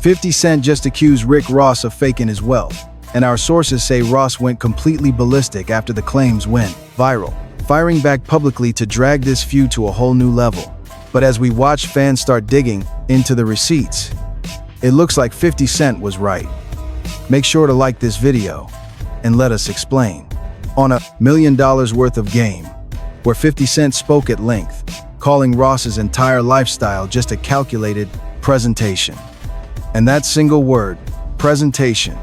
50 Cent just accused Rick Ross of faking his wealth, and our sources say Ross went completely ballistic after the claims went viral, firing back publicly to drag this feud to a whole new level. But as we watch fans start digging into the receipts, it looks like 50 Cent was right. Make sure to like this video and let us explain. On $1 million worth of game, where 50 Cent spoke at length, calling Ross's entire lifestyle just a calculated presentation. And that single word, presentation,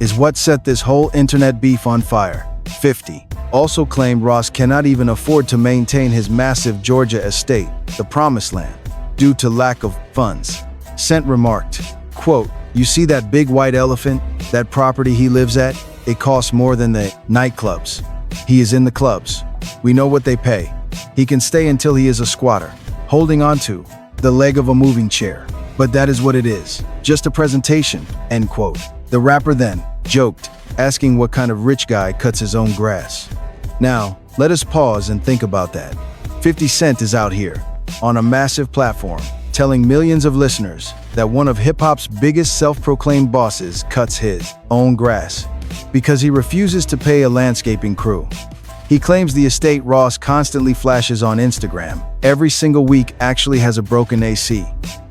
is what set this whole internet beef on fire. 50 also claimed Ross cannot even afford to maintain his massive Georgia estate, the promised land, due to lack of funds. Cent remarked, quote, "You see that big white elephant, that property he lives at? It costs more than the nightclubs. He is in the clubs. We know what they pay. He can stay until he is a squatter, holding on to the leg of a moving chair. But that is what it is, just a presentation," end quote. The rapper then joked, asking what kind of rich guy cuts his own grass. Now, let us pause and think about that. 50 Cent is out here, on a massive platform, telling millions of listeners that one of hip-hop's biggest self-proclaimed bosses cuts his own grass because he refuses to pay a landscaping crew. He claims the estate Ross constantly flashes on Instagram every single week actually has a broken AC.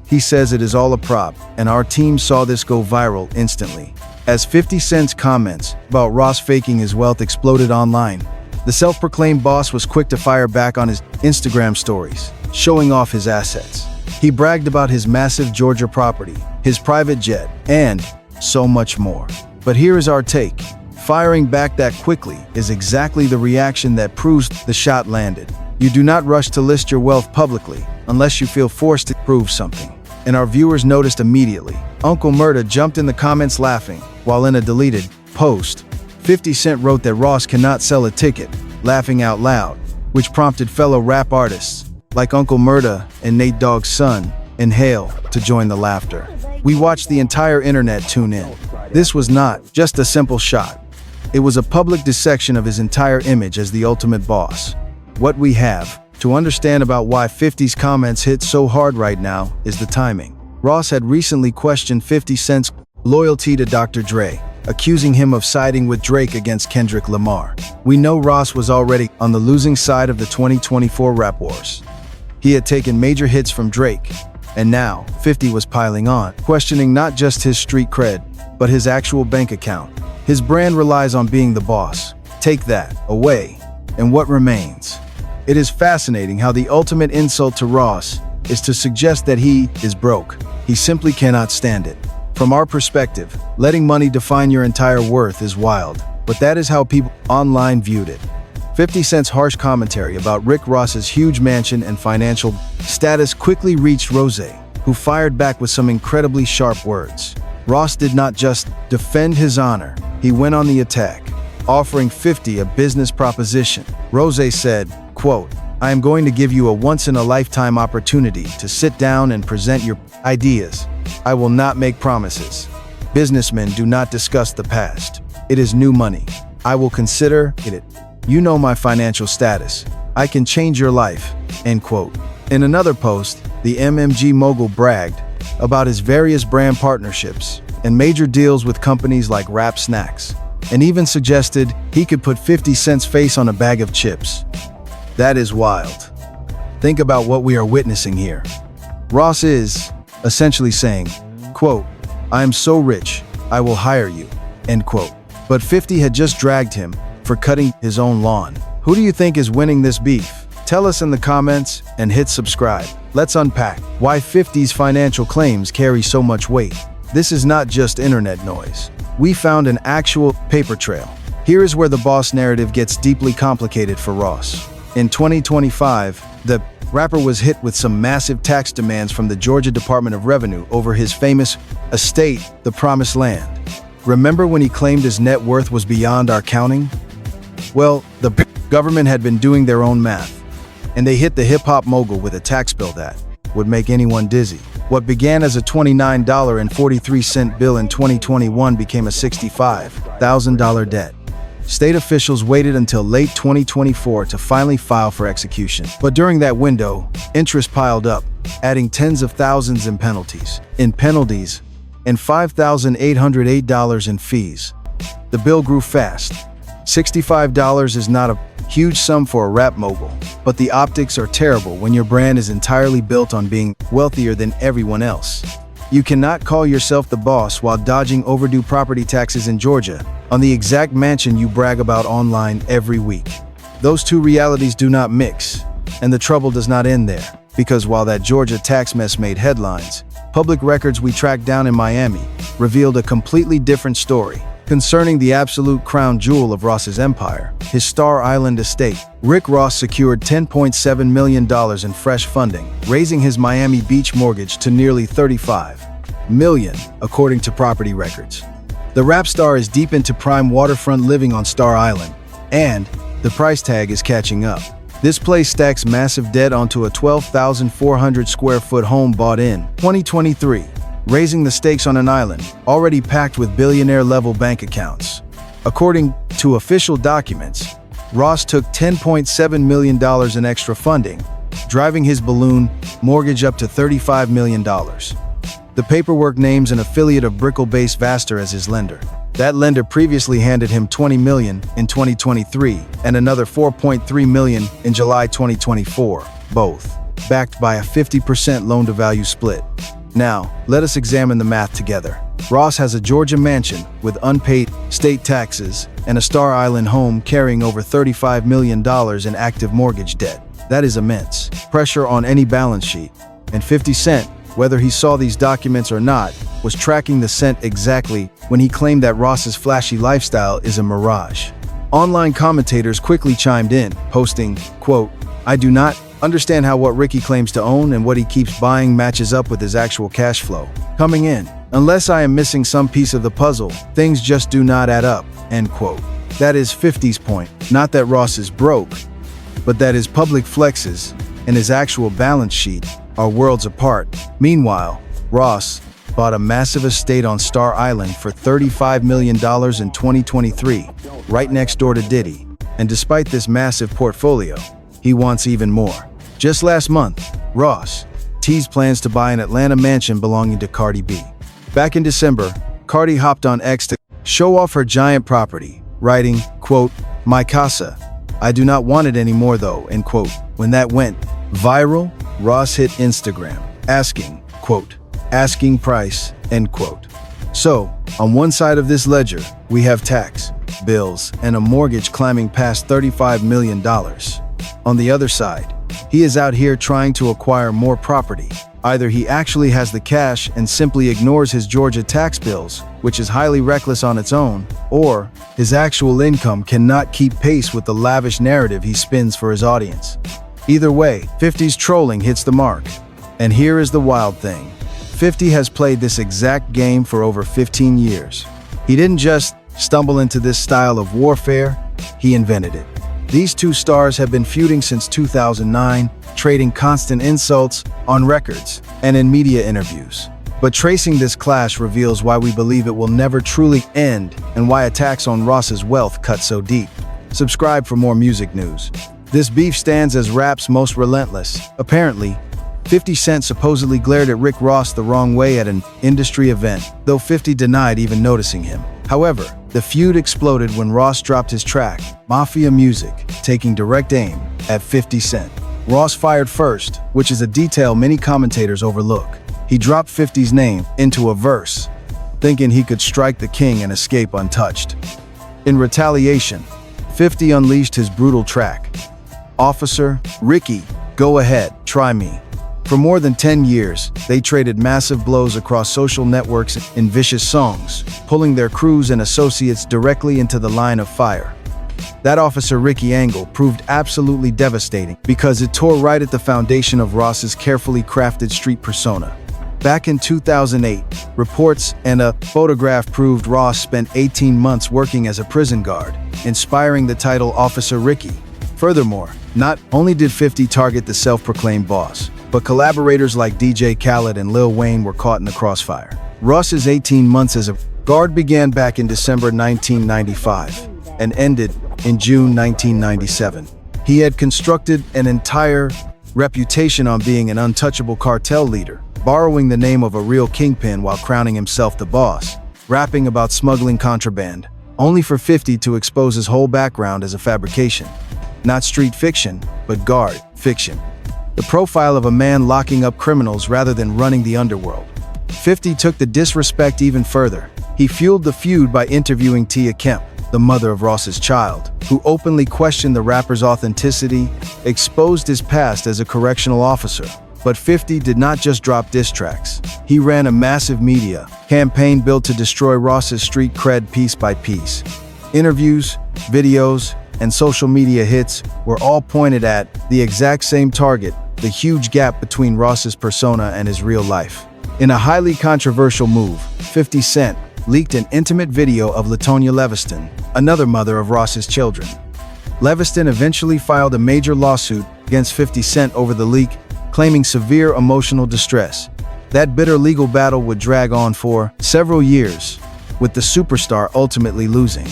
He says it is all a prop, and our team saw this go viral instantly. As 50 Cent's comments about Ross faking his wealth exploded online, the self-proclaimed boss was quick to fire back on his Instagram stories, showing off his assets. He bragged about his massive Georgia property, his private jet, and so much more. But here is our take. Firing back that quickly is exactly the reaction that proves the shot landed. You do not rush to list your wealth publicly unless you feel forced to prove something. And our viewers noticed immediately. Uncle Murda jumped in the comments laughing, while in a deleted post, 50 Cent wrote that Ross cannot sell a ticket, laughing out loud, which prompted fellow rap artists like Uncle Murda and Nate Dogg's son, Inhale, to join the laughter. We watched the entire internet tune in. This was not just a simple shot. It was a public dissection of his entire image as the ultimate boss. What we have to understand about why 50's comments hit so hard right now is the timing. Ross had recently questioned 50 Cent's loyalty to Dr. Dre, accusing him of siding with Drake against Kendrick Lamar. We know Ross was already on the losing side of the 2024 rap wars. He had taken major hits from Drake, and now 50 was piling on, questioning not just his street cred, but his actual bank account. His brand relies on being the boss. Take that away, and what remains? It is fascinating how the ultimate insult to Ross is to suggest that he is broke. He simply cannot stand it. From our perspective, letting money define your entire worth is wild, but that is how people online viewed it. 50 Cent's harsh commentary about Rick Ross's huge mansion and financial status quickly reached Rose, who fired back with some incredibly sharp words. Ross did not just defend his honor, he went on the attack, offering 50 a business proposition. Rose said, quote, "I am going to give you a once-in-a-lifetime opportunity to sit down and present your ideas. I will not make promises. Businessmen do not discuss the past. It is new money. I will consider it. You know my financial status. I can change your life," end quote. In another post, the MMG mogul bragged about his various brand partnerships and major deals with companies like Rap Snacks, and even suggested he could put 50 Cent's face on a bag of chips. That is wild. Think about what we are witnessing here. Ross is essentially saying, quote, "I am so rich, I will hire you," end quote. But 50 had just dragged him for cutting his own lawn. Who do you think is winning this beef? Tell us in the comments and hit subscribe. Let's unpack why 50's financial claims carry so much weight. This is not just internet noise. We found an actual paper trail. Here is where the boss narrative gets deeply complicated for Ross. In 2025, the rapper was hit with some massive tax demands from the Georgia Department of Revenue over his famous estate, the Promised Land. Remember when he claimed his net worth was beyond our counting? Well, the government had been doing their own math, and they hit the hip-hop mogul with a tax bill that would make anyone dizzy. What began as a $29.43 bill in 2021 became a $65,000 debt. State officials waited until late 2024 to finally file for execution. But during that window, interest piled up, adding tens of thousands in penalties. and $5,808 in fees. The bill grew fast. $65 is not a huge sum for a rap mogul, but the optics are terrible when your brand is entirely built on being wealthier than everyone else. You cannot call yourself the boss while dodging overdue property taxes in Georgia on the exact mansion you brag about online every week. Those two realities do not mix, and the trouble does not end there, because while that Georgia tax mess made headlines, public records we tracked down in Miami revealed a completely different story concerning the absolute crown jewel of Ross's empire, his Star Island estate. Rick Ross secured $10.7 million in fresh funding, raising his Miami Beach mortgage to nearly $35 million, according to property records. The rap star is deep into prime waterfront living on Star Island, and the price tag is catching up. This place stacks massive debt onto a 12,400 square foot home bought in 2023, raising the stakes on an island already packed with billionaire-level bank accounts. According to official documents, Ross took $10.7 million in extra funding, driving his balloon mortgage up to $35 million. The paperwork names an affiliate of Brickell-based Vaster as his lender. That lender previously handed him $20 million in 2023 and another $4.3 million in July 2024, both backed by a 50% loan-to-value split. Now, let us examine the math together. Ross has a Georgia mansion with unpaid state taxes and a Star Island home carrying over $35 million in active mortgage debt. That is immense pressure on any balance sheet. And 50 Cent, whether he saw these documents or not, was tracking the cent exactly when he claimed that Ross's flashy lifestyle is a mirage. Online commentators quickly chimed in, posting, quote, "I do not understand how what Ricky claims to own and what he keeps buying matches up with his actual cash flow coming in. Unless I am missing some piece of the puzzle, things just do not add up," end quote. That is 50's point. Not that Ross is broke, but that his public flexes and his actual balance sheet are worlds apart. Meanwhile, Ross bought a massive estate on Star Island for $35 million in 2023, right next door to Diddy. And despite this massive portfolio, he wants even more. Just last month, Ross teased plans to buy an Atlanta mansion belonging to Cardi B. Back in December, Cardi hopped on X to show off her giant property, writing, quote, "My casa. I do not want it anymore though," end quote. When that went viral, Ross hit Instagram, asking, quote, "asking price," end quote. So, on one side of this ledger, we have tax, bills, and a mortgage climbing past $35 million. On the other side, he is out here trying to acquire more property. Either he actually has the cash and simply ignores his Georgia tax bills, which is highly reckless on its own, or his actual income cannot keep pace with the lavish narrative he spins for his audience. Either way, 50's trolling hits the mark. And here is the wild thing. 50 has played this exact game for over 15 years. He didn't just stumble into this style of warfare, he invented it. These two stars have been feuding since 2009, trading constant insults on records and in media interviews. But tracing this clash reveals why we believe it will never truly end and why attacks on Ross's wealth cut so deep. Subscribe for more music news. This beef stands as rap's most relentless. Apparently, 50 Cent supposedly glared at Rick Ross the wrong way at an industry event, though 50 denied even noticing him. However, the feud exploded when Ross dropped his track, Mafia Music, taking direct aim at 50 Cent. Ross fired first, which is a detail many commentators overlook. He dropped 50's name into a verse, thinking he could strike the king and escape untouched. In retaliation, 50 unleashed his brutal track, "Officer, Ricky, go ahead, try me." For more than 10 years, they traded massive blows across social networks in vicious songs, pulling their crews and associates directly into the line of fire. That Officer Ricky angle proved absolutely devastating because it tore right at the foundation of Ross's carefully crafted street persona. Back in 2008, reports and a photograph proved Ross spent 18 months working as a prison guard, inspiring the title Officer Ricky. Furthermore, not only did 50 target the self-proclaimed boss, but collaborators like DJ Khaled and Lil Wayne were caught in the crossfire. Ross's 18 months as a guard began back in December 1995 and ended in June 1997. He had constructed an entire reputation on being an untouchable cartel leader, borrowing the name of a real kingpin while crowning himself the boss, rapping about smuggling contraband, only for 50 to expose his whole background as a fabrication. Not street fiction, but guard fiction. The profile of a man locking up criminals rather than running the underworld. 50 took the disrespect even further. He fueled the feud by interviewing Tia Kemp, the mother of Ross's child, who openly questioned the rapper's authenticity, exposed his past as a correctional officer. But 50 did not just drop diss tracks. He ran a massive media campaign built to destroy Ross's street cred piece by piece. Interviews, videos, and social media hits were all pointed at the exact same target: the huge gap between Ross's persona and his real life. In a highly controversial move, 50 Cent leaked an intimate video of LaTonya Leviston, another mother of Ross's children. Leviston eventually filed a major lawsuit against 50 Cent over the leak, claiming severe emotional distress. That bitter legal battle would drag on for several years, with the superstar ultimately losing.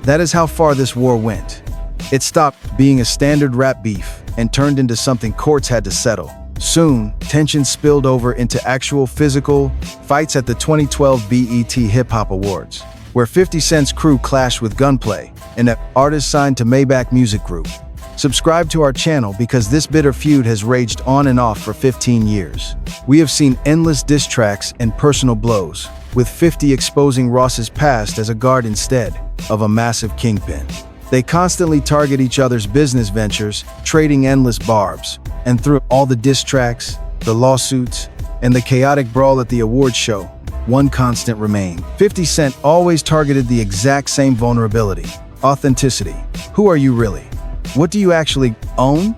That is how far this war went. It stopped being a standard rap beef and turned into something courts had to settle. Soon, tensions spilled over into actual physical fights at the 2012 BET Hip Hop Awards, where 50 Cent's crew clashed with Gunplay, an artist signed to Maybach Music Group. Subscribe to our channel because this bitter feud has raged on and off for 15 years. We have seen endless diss tracks and personal blows, with 50 exposing Ross's past as a guard instead of a massive kingpin. They constantly target each other's business ventures, trading endless barbs. And through all the diss tracks, the lawsuits, and the chaotic brawl at the awards show, one constant remained. 50 Cent always targeted the exact same vulnerability: authenticity. Who are you really? What do you actually own?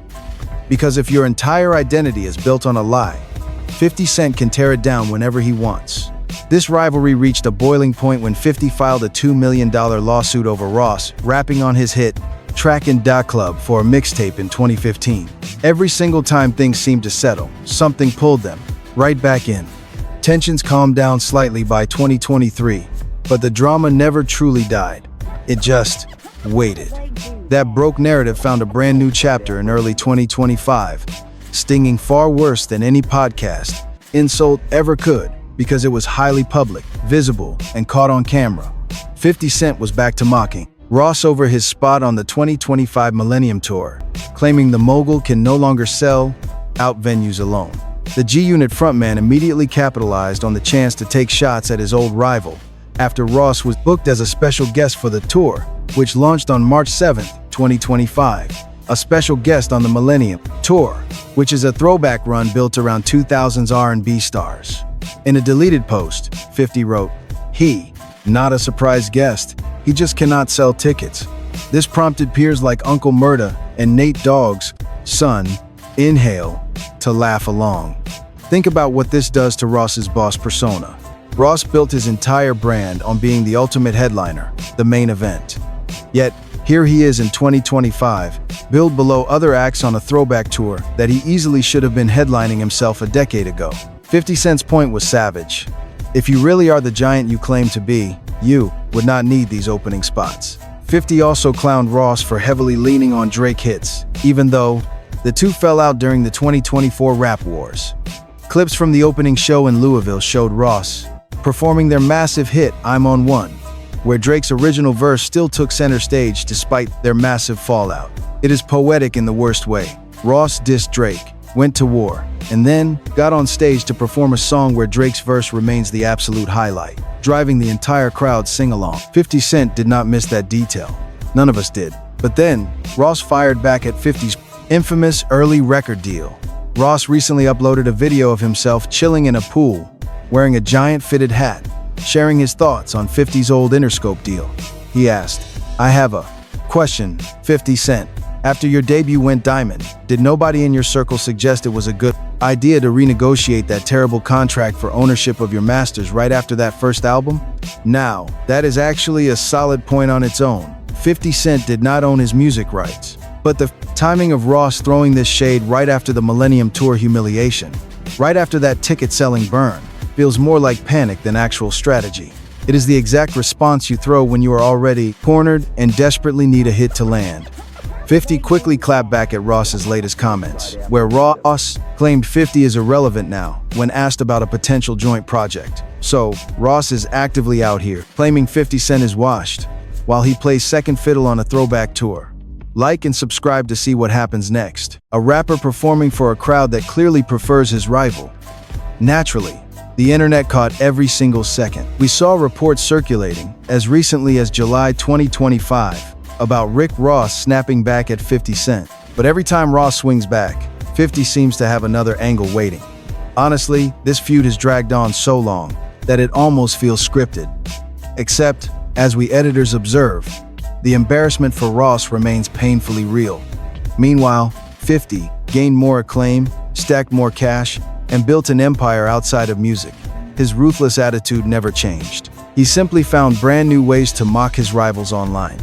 Because if your entire identity is built on a lie, 50 Cent can tear it down whenever he wants. This rivalry reached a boiling point when 50 filed a $2 million lawsuit over Ross, rapping on his hit Track and Da Club for a mixtape in 2015. Every single time things seemed to settle, something pulled them right back in. Tensions calmed down slightly by 2023, but the drama never truly died. It just waited. That broke narrative found a brand new chapter in early 2025, stinging far worse than any podcast insult ever could, because it was highly public, visible, and caught on camera. 50 Cent was back to mocking Ross over his spot on the 2025 Millennium Tour, claiming the mogul can no longer sell out venues alone. The G-Unit frontman immediately capitalized on the chance to take shots at his old rival after Ross was booked as a special guest for the tour, which launched on March 7, 2025. A special guest on the Millennium Tour, which is a throwback run built around 2000s R&B stars. In a deleted post, 50 wrote, "He, not a surprise guest, he just cannot sell tickets." This prompted peers like Uncle Murda and Nate Dogg's son, Inhale, to laugh along. Think about what this does to Ross's boss persona. Ross built his entire brand on being the ultimate headliner, the main event. Yet, here he is in 2025, billed below other acts on a throwback tour that he easily should have been headlining himself a decade ago. 50 Cent's point was savage. If you really are the giant you claim to be, you would not need these opening spots. 50 also clowned Ross for heavily leaning on Drake hits, even though the two fell out during the 2024 rap wars. Clips from the opening show in Louisville showed Ross performing their massive hit I'm on One, where Drake's original verse still took center stage despite their massive fallout. It is poetic in the worst way. Ross dissed Drake, went to war, and then got on stage to perform a song where Drake's verse remains the absolute highlight, driving the entire crowd sing-along. 50 Cent did not miss that detail. None of us did. But then, Ross fired back at 50's infamous early record deal. Ross recently uploaded a video of himself chilling in a pool, wearing a giant fitted hat, sharing his thoughts on 50's old Interscope deal. He asked, "I have a question, 50 Cent. After your debut went diamond, did nobody in your circle suggest it was a good idea to renegotiate that terrible contract for ownership of your masters right after that first album?" Now, that is actually a solid point on its own. 50 Cent did not own his music rights. But the timing of Ross throwing this shade right after the Millennium Tour humiliation, right after that ticket-selling burn, feels more like panic than actual strategy. It is the exact response you throw when you are already cornered and desperately need a hit to land. 50 quickly clapped back at Ross's latest comments, where Ross claimed 50 is irrelevant now when asked about a potential joint project. So, Ross is actively out here, claiming 50 Cent is washed, while he plays second fiddle on a throwback tour. Like and subscribe to see what happens next. A rapper performing for a crowd that clearly prefers his rival. Naturally, the internet caught every single second. We saw reports circulating, as recently as July 2025, about Rick Ross snapping back at 50 Cent. But every time Ross swings back, 50 seems to have another angle waiting. Honestly, this feud has dragged on so long that it almost feels scripted. Except, as we editors observe, the embarrassment for Ross remains painfully real. Meanwhile, 50 gained more acclaim, stacked more cash, and built an empire outside of music. His ruthless attitude never changed. He simply found brand new ways to mock his rivals online.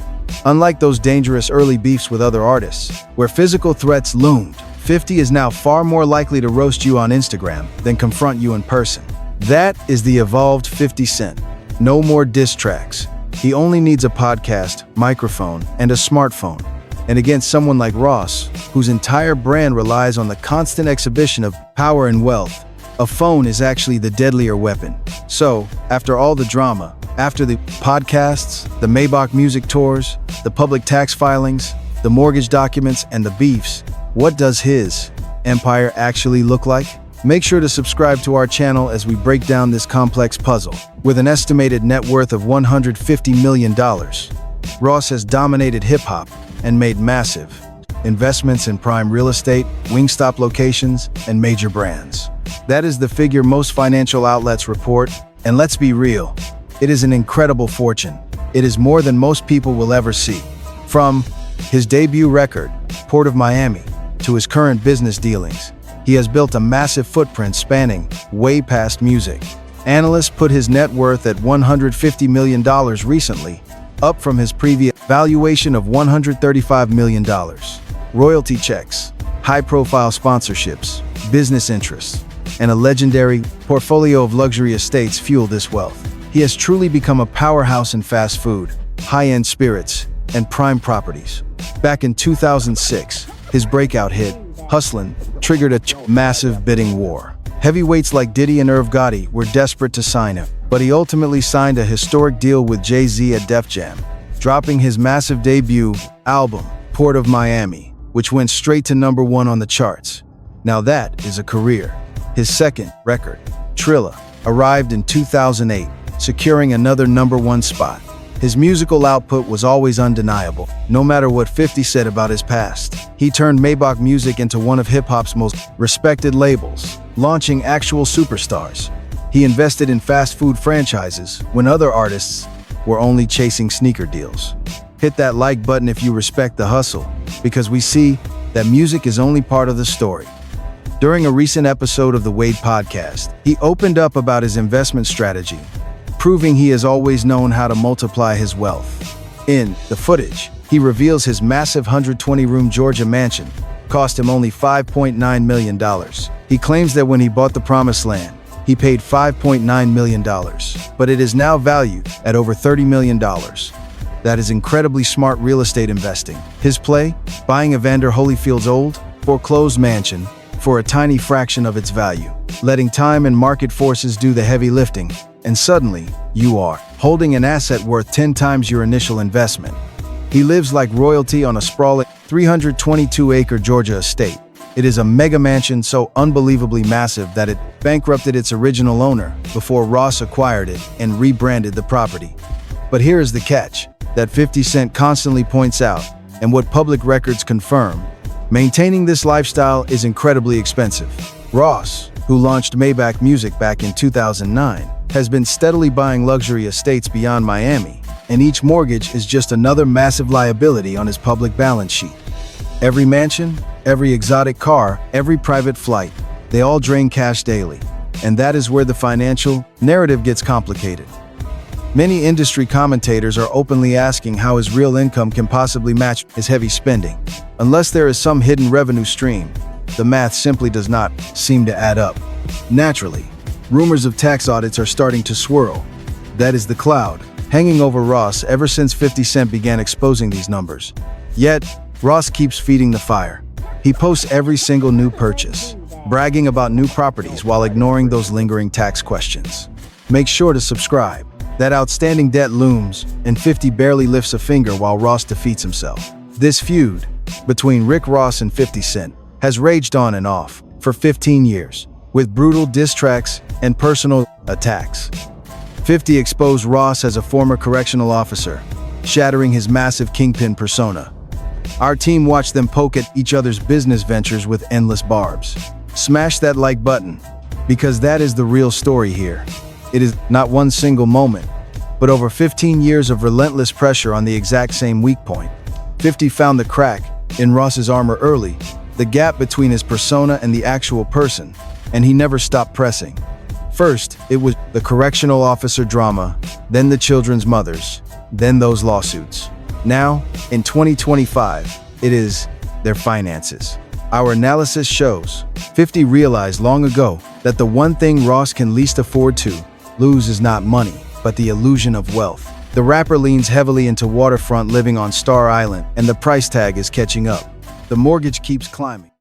Unlike those dangerous early beefs with other artists, where physical threats loomed, 50 is now far more likely to roast you on Instagram than confront you in person. That is the evolved 50 Cent. No more diss tracks. He only needs a podcast, microphone, and a smartphone. And against someone like Ross, whose entire brand relies on the constant exhibition of power and wealth, a phone is actually the deadlier weapon. So, after all the drama, after the podcasts, the Maybach music tours, the public tax filings, the mortgage documents, and the beefs, what does his empire actually look like? Make sure to subscribe to our channel as we break down this complex puzzle. With an estimated net worth of $150 million, Ross has dominated hip-hop and made massive investments in prime real estate, Wingstop locations, and major brands. That is the figure most financial outlets report, and let's be real, it is an incredible fortune. It is more than most people will ever see. From his debut record, Port of Miami, to his current business dealings, he has built a massive footprint spanning way past music. Analysts put his net worth at $150 million recently, up from his previous valuation of $135 million. Royalty checks, high-profile sponsorships, business interests, and a legendary portfolio of luxury estates fuel this wealth. He has truly become a powerhouse in fast food, high-end spirits, and prime properties. Back in 2006, his breakout hit, Hustlin', triggered a massive bidding war. Heavyweights like Diddy and Irv Gotti were desperate to sign him, but he ultimately signed a historic deal with Jay-Z at Def Jam, dropping his massive debut album, Port of Miami, which went straight to #1 on the charts. Now that is a career. His second record, Trilla, arrived in 2008, securing another #1 spot. His musical output was always undeniable, no matter what 50 said about his past. He turned Maybach Music into one of hip-hop's most respected labels, launching actual superstars. He invested in fast food franchises when other artists were only chasing sneaker deals. Hit that like button if you respect the hustle, because we see that music is only part of the story. During a recent episode of the Wade podcast, he opened up about his investment strategy, proving he has always known how to multiply his wealth. In the footage, he reveals his massive 120-room Georgia mansion cost him only $5.9 million. He claims that when he bought the Promised Land, he paid $5.9 million, but it is now valued at over $30 million. That is incredibly smart real estate investing. His play? Buying Evander Holyfield's old, foreclosed mansion for a tiny fraction of its value, letting time and market forces do the heavy lifting, and suddenly, you are holding an asset worth 10 times your initial investment. He lives like royalty on a sprawling 322-acre Georgia estate. It is a mega mansion so unbelievably massive that it bankrupted its original owner before Ross acquired it and rebranded the property. But here is the catch that 50 Cent constantly points out, and what public records confirm: maintaining this lifestyle is incredibly expensive. Ross, who launched Maybach Music back in 2009, has been steadily buying luxury estates beyond Miami, and each mortgage is just another massive liability on his public balance sheet. Every mansion, every exotic car, every private flight, they all drain cash daily, and that is where the financial narrative gets complicated. Many industry commentators are openly asking how his real income can possibly match his heavy spending. Unless there is some hidden revenue stream, the math simply does not seem to add up. Naturally, rumors of tax audits are starting to swirl. That is the cloud hanging over Ross ever since 50 Cent began exposing these numbers. Yet, Ross keeps feeding the fire. He posts every single new purchase, bragging about new properties while ignoring those lingering tax questions. Make sure to subscribe. That outstanding debt looms, and 50 barely lifts a finger while Ross defeats himself. This feud between Rick Ross and 50 Cent has raged on and off for 15 years, with brutal diss tracks and personal attacks. 50 exposed Ross as a former correctional officer, shattering his massive kingpin persona. Our team watched them poke at each other's business ventures with endless barbs. Smash that like button, because that is the real story here. It is not one single moment, but over 15 years of relentless pressure on the exact same weak point. 50 found the crack in Ross's armor early, the gap between his persona and the actual person, and he never stopped pressing. First, it was the correctional officer drama, then the children's mothers, then those lawsuits. Now, in 2025, it is their finances. Our analysis shows 50 realized long ago that the one thing Ross can least afford to lose is not money, but the illusion of wealth. The rapper leans heavily into waterfront living on Star Island, and the price tag is catching up. The mortgage keeps climbing.